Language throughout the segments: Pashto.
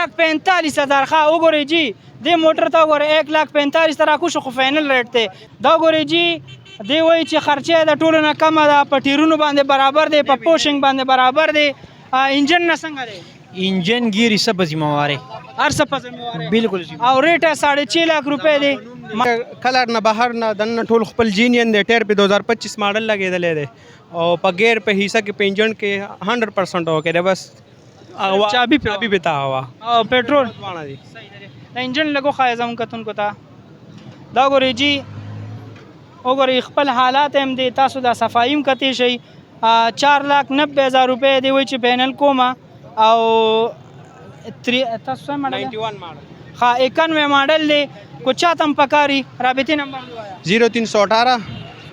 1,45,000 ښه وګورئ جی دې موټر ته وګورئ 1,45,000 ته راکوشو خو فاینل ریټ دی دا وګورئ جی دی وایي چې خرچه د ټولو نه کمه ده په ټیرونو باندې برابر دی په پوشنګ باندې برابر دی انجن نه څنګه دی engine gear सब जिम्मेवार है هر څه په ذمہواره बिल्कुल او ریټ 6.5 लाख रुपए دی کلر نه بهر نه دنه ټول خپل جینین دی ټایر په 2025 ماډل لګیدلې دی او په ګیر په حصہ کې پنجن کې 100% هو کې بس چابي بتا هوا او پټرول وانه دي د انجن لګو خایزم کتون کو تا دا ګوري جی وګورئ خپل حالات هم دی تاسو د صفایم کتی شي 4,90,000 روپے دی وای چې پینل کوما او تاسو ماډل 91 ماډل ها 91 ماډل دی کو چاتم پکاري رابطي نمبر 0318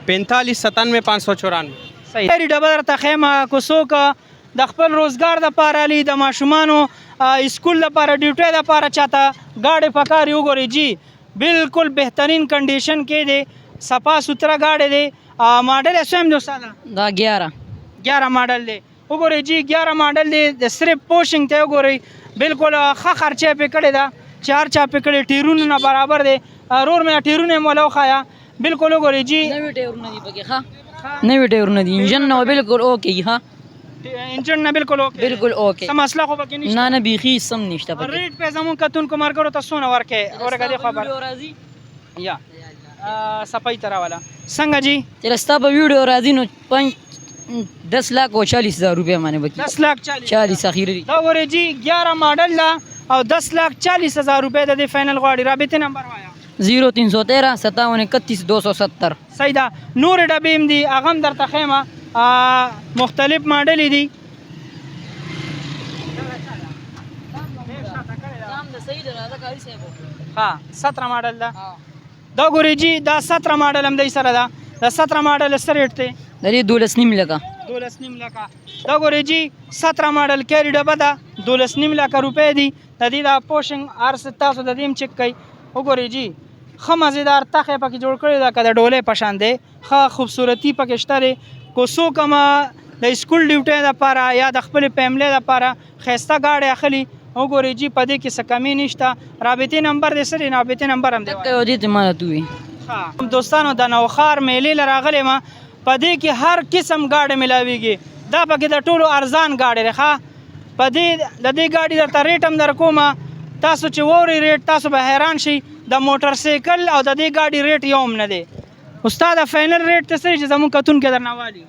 45 97 594 صحیح هری ډبل ته خیمه کو څوک د خپل روزګار د پاره لی د ماشومانو اسکول لپاره ډیوټي د پاره چاته گاډي پکاري وګوري جی بالکل بهترین کنډیشن کې دی صفا سوتره گاډي دی ماډل اسم جو ساده دا 11 ماډل دی وګورئ جی 11 ماډل دی د صرف پوشنګ ته وګورئ بالکل ښه خرچه پې کړې ده چار چا پې کړې ټیرونو نه برابر دی رور مې ټیرونه مولا وخایا بالکل وګورئ جی نوی ټایرونه دي پکې ښه نوی ټایرونه دي انجن نو بالکل اوکے ها انجن نه بالکل اوکے بالکل اوکے سم مسله خو پکې نشته نه بیخي سم نشته پکې ریټ په زمون کتون کو مارګرو ته سونه ورکه اورګه دی خبر یا صفای ترا والا څنګه جی ترستا په ویډیو راځي نو 10,40,000 روپے باندې بکی 10,40,000 اخیری دا ورې جی 11 ماډل لا او 10,40,000 روپے د فائنل غواړي رابطه نمبر وایا 0313 57 31 270 صحیح دا نور ډبیم دی اغم درته خیمه مختلف ماډل دي ها 17 ماډل دا دا ګوري جی دا 17 ماډل هم دی سره دا 17 ماډل سره ریټ ته درې 12.5 لکه 12.5 لکه دا ګوري جی 17 ماډل کیری ډبه دا 12.5 لکه روپے دي د دې دا پوشنګ ارس تاسو د دیم چک کوي وګوري جی خه مزیدار تخه پکې جوړ کړی دا کده ډوله پشان دی خه خوبصورتي پکې شته کو سو کما د سکول ډیوټي د پاره یا د خپل فیملی د پاره خسته گاډي اخلي وګوري جی پدې کې څه کمی نشته رابطي نمبر دې سره رابطي نمبر هم دی ته دې ته ما توي ها دوستانو د نوخار میلې لراغلې ما پدې کې هر قسم گاډي ملاويږي دا پکې د ټولو ارزان گاډي رخه پدې د دې گاډي د ریټ هم در کومه تاسو چې ووري ریټ تاسو به حیران شي د موټر سایکل او د دې گاډي ریټ یوم نه دی استاد فائنل ریټ ته سره چې زمون کتون کې درنوالي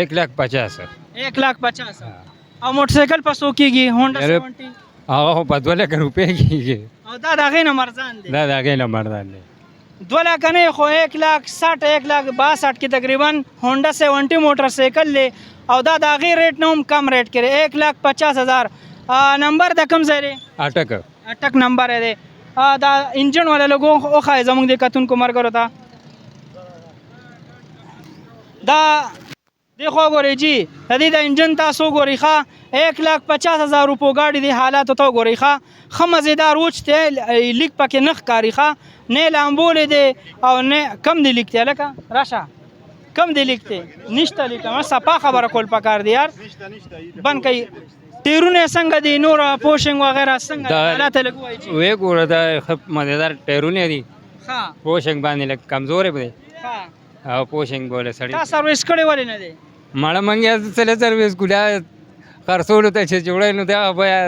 1,50,000 1,50,000 او موټر سایکل په سو کېږي هونډا 70 هغه په 2,00,000 روپے کېږي او دا دغه نه مرزان دی دا دغه نه مرزان دی 2,00,000 نه خو 1,60,000 1,62,000 کې تقریبا هونډا 70 موټر سایکل دی او دا دغه ریټ نوم کم ریټ کړي 1,50,000 نمبر د کم ځای اٹک نمبر دی دا انجن والا لوګو او خای زمونږ د کتون کو مرګرو تا دا دیکھو ګوري جی د دې د انجن تاسو ګوري ښه 1,50,000 روپو گاډي دی حالات ته ګوري ښه مزیدار وچته لیک پکې نخ کاری ښه نه لامبول دی او نه کم دی لیکته لکه راشه کم دی لیکته نشته لیکه ما صفه خبره کول پکار دی یار بن کوي ټیرونه څنګه دي نور پوشنګ وغیرہ څنګه حالات لګوي جی وې ګوره دا مزیدار ټیرونه دي ها پوشنګ باندې لک کمزورې دی ها او پوشنګ بوله سړی تا سرویس کړي ولې نه دی مړه منګه سره سرویس ګډا خرڅولو ته چې جوړای نو دا بیا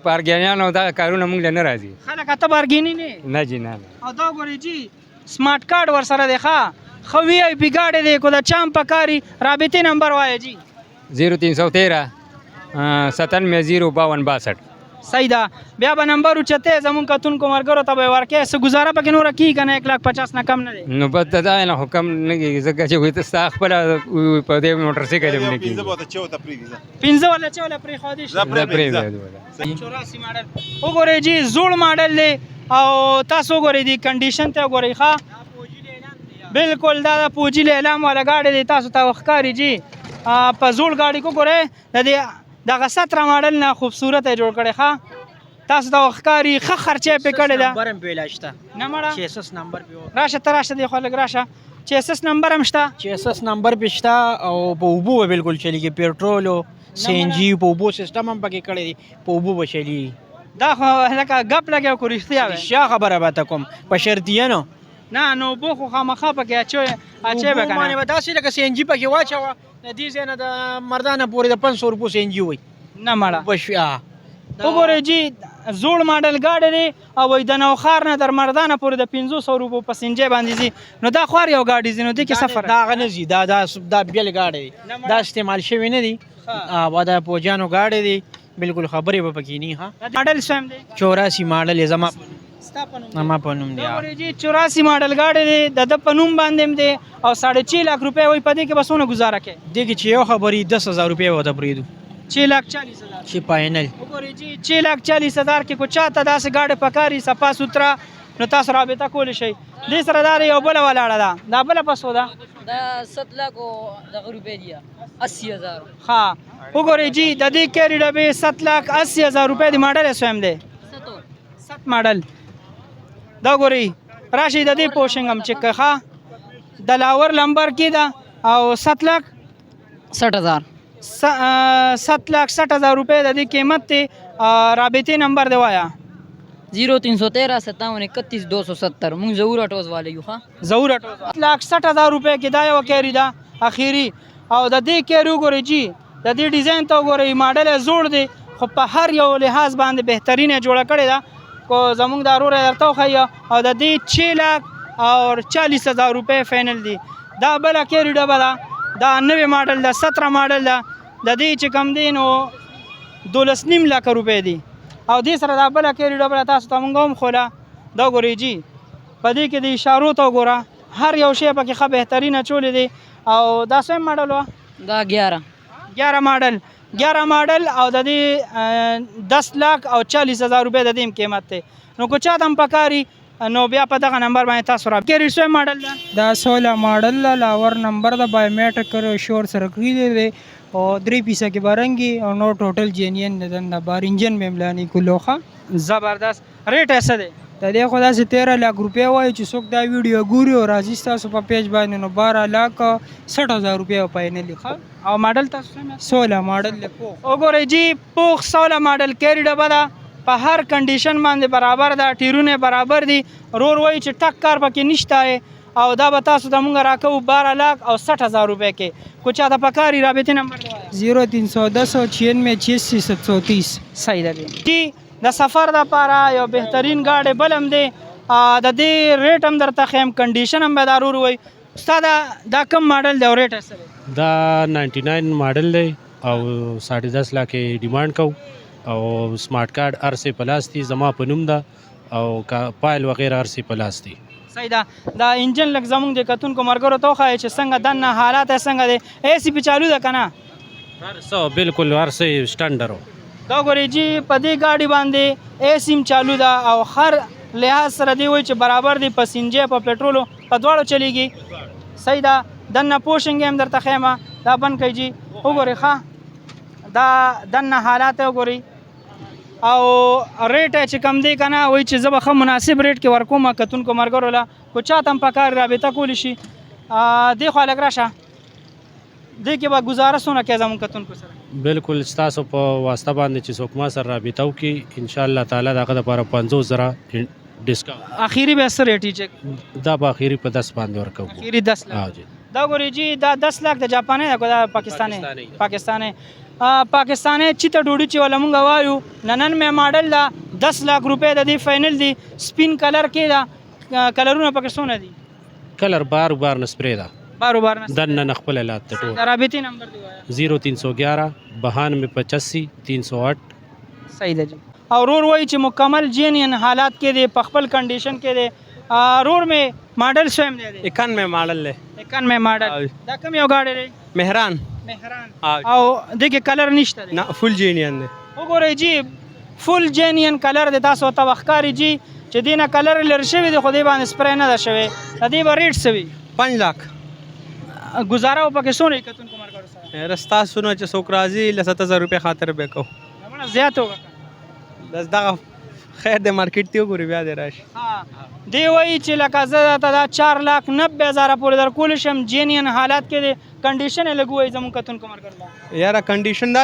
پارګیانو دا کارونه موږ نه راځي خلک ته بارګینی نه جی نه او دا ګوري جی سمارټ کارت ور سره دی ښه خو وی آی پی گاډي دی کو دا چام پکاري رابطي نمبر وای جی 0313 97 صحیح دا بیا به نمبر اوچته زمون کتون کو مرګرو ته ورکه سه گزاره پکې نور کی کنه 1,50,000 نه کم نه دی نو بد دا نه حکم نه کیږي ځکه چې وي ته خپل په دې موټر سایکل نه کیږي 15 ولا 14 پری خو دي 84 ماډل وګورئ جی زوړ ماډل دی او تاسو وګورئ دی کنډیشن ته وګورئ ښه بالکل دا پوجي اعلان والا گاډي دی تاسو ته وښکاری جی په زوړ گاډي کو ګورئ د دې دغه 17 ماډل نه خوبصورت جوړ کړي ښه تاسو ته وښکاری ښه خرچه پې کړی ده نمبر هم پیلاشته نه مړه 66 نمبر پیو راشه تراشه دی خو لګ راشه 66 نمبر هم شته 66 نمبر پښتا او په وبو بالکل چلیږي پېټرول سی ان جی په وبو سیستم هم پکې کړی دی په وبو بچلی دا خو لکه ګپ لګیا کو رښتیا وای شا خبره به ته کوم په شرطیانو نه نو بو خو خامخا پکې اچي به باندې کنه به داسې لکه سی ان جي پکې واچوه د دې ځای نه د مردانه پورې د 500 روپو سی ان جي وي نه مړه بشیا وګورئ جی زوړ ماډل گاډی دی او وای د نوخار نه در مردانه پورې د 500 روپو پسنجر باندې زی نو دا خوار یو گاډی زی نو د کې سفر دا غنه زی دا بیل گاډي دی دا استعمال شوی نه دی او دا پوجانو گاډي دی بالکل خبرې به پکې نه ها ماډل سم دی 84 ماډل زما ستا په نوم دی. زما په نوم دی وګورئ جی 84 ماډل گاډی دی د په نوم باندې هم دی او 6.5 लाख रुपए وای په دې کې بسونه گزاره کوي دغه چې یو خبرې 10000 روپے وته پریدو 6,40,000 چې فائنل وګورئ جی 6,40,000 کې کو چاته داسې گاډي پکاري صفا سوترا نو تاسو رابطه کول شي دې سره دا یو بل ولاړه ده دا بل پسو ده دا 7 लाख دغه روپے دي 80,000 ها وګورئ جی د دې کېری ډبې 7,80,000 روپے دی ماډل سوم دی 7 ماډل دا ګورئ راشي د دې پوشنګ هم چې ښه د لاور لمبر کې ده او 7,60,000 7,60,000 روپے د دې قیمت ته رابطې نمبر دی وایا 0313 57 31 270 مونږ ضرور اټوز والے یو ها ضرور 7,60,000 روپے کې دا یو کېری ده اخیری او د دې کېری وګورئ جی د دې ډیزاین ته وګورئ ماډل زوړ دی خو په هر یو لحاظ باندې بهترینه جوړه کړې ده کو زمونږ د ارور درته خو او د دې 6,40,000 روپے فائنل دی دا بل کېری ډبه ده دا نوې ماډل ده 17 ماډل ده د دې چې کم دی نو 12.5 लाख روپے دی او دې سره دا بل کېری ډبه تاسو ته مونږ هم خوله دا ګورئ جی په دې کې د اشارو ته وګوره هر یو شی پکې ښه بهترینه چولې دی او دا سم ماډل و دا 11 ماډل او د دې 10,40,000 روپے د دې قیمت ته نو کو چاته هم پکاري نو بیا په دغه نمبر باندې تاسو را کېری سم ماډل ده دا 16 ماډل لاور نمبر د بایومیټرک شور سره کړی دی او 3 پیسه کې بارنګي او نو ټوټل جینین د بار انجن مملانی کولوخه زبردست ریټ ایسه دی د دې خدا سي 13 लाख روپے وای چې څوک دا ویډیو ګوري او راځي تاسو په پیج باندې نو 12,60,000 روپے پاینه لیکه او ماډل تاسو سم 16 ماډل لیکو وګورئ جی پوخ 16 ماډل کېری ډبه ده په هر کنډیشن باندې برابر ده ټیرونه برابر دي رور وای چې ټک کار پکې نشته او دا به تاسو د مونږ راکو 12,60,000 روپے کې کو چاته پکاري رابطې نمبر دی 0310 96 730 صحیح ده جی د سفر د پاره یو بهترین گاډي بلم دی د دې ریټ هم درته خیم کنډیشن هم به ضرور وای استاد دا کم ماډل دی او ریټ سره دا 99 ماډل دی او 10.5 लाख ډیماند کو او سمارټ کارت ارسه پلاس دی زما په نوم ده او فایل وغیرہ ارسه پلاس دی صحیح ده دا انجن لک زمونږ د کتون کو مرګرو ته خای چې څنګه دنه حالات څنګه دي اے سی په چالو ده کنه ارسه بالکل ارسه سټانډرو دا ګوري جی په دې گاډي باندې اے سیم چالو ده او هر لحاظ سره دی وای چې برابر دی پسنجر په پېټرولو په دواړو چلیږي صحیح ده دنه پوشنګ هم درته خیمه دا بند کوي جی وګورئ ښه دا دنه حالات وګورئ او ریټ چې کم دی کنه وای چې زه به ښه مناسب ریټ کې ورکوم کتون کو مرګرو لا کو چاته هم پکار رابطه کولی شي دی خو لګ راشه دی کې به گزارشونه کوي زموږ کتون کو سره بالکل تاسو په واسطه باندې چې څوک ما سره رابطه وکړي ان شاء الله تعالی دغه لپاره 50,000 ډیسکاونټ اخیری به سره ریټ چک دا به اخیری په 10 باندې ورکو اخیری 10 ها लाख جی دا ګوري جی دا 10 लाख د جاپاني دا پاکستاني چیته ډوډۍ چې ولا مونږ وایو ننن مې ماډل دا 10 लाख روپے د دې فائنل دی سپین کلر کې دا کلرونه پکې سونه دي کلر بار نسپری دا بار نه دن نه خپل لات ټو رابطې نمبر دی وایا 0311 9285 308 صحیح ده جی او رور وای چې مکمل جینین حالات کې دی په خپل کنډیشن کې دی رور مې ماډل سویم دی 91 ماډل له 91 ماډل دا کوم یو گاډي دی مهران او دغه کلر نشته دی نه فل جینین دی وګورئ جی فل جینین کلر د تاسو ته وښکاری جی چې دینه کلر لر شوی دی خو دی باندې سپری نه ده شوی د دې به ریټ سوي 5 लाख گزاره پکې سونه کتون کومر کړو سره رستا سونه چې څوک راځي ل 7000 روپے خاطر به کو نه زیات وکړه بس دا خیر د مارکیټ ته وګوري بیا دی راشي دی وای چې لکه زه ته دا 4,90,000 پورې در کول شم جینین حالات کې کنډیشن لګوي زمو کتون کومر کړل یاره کنډیشن دا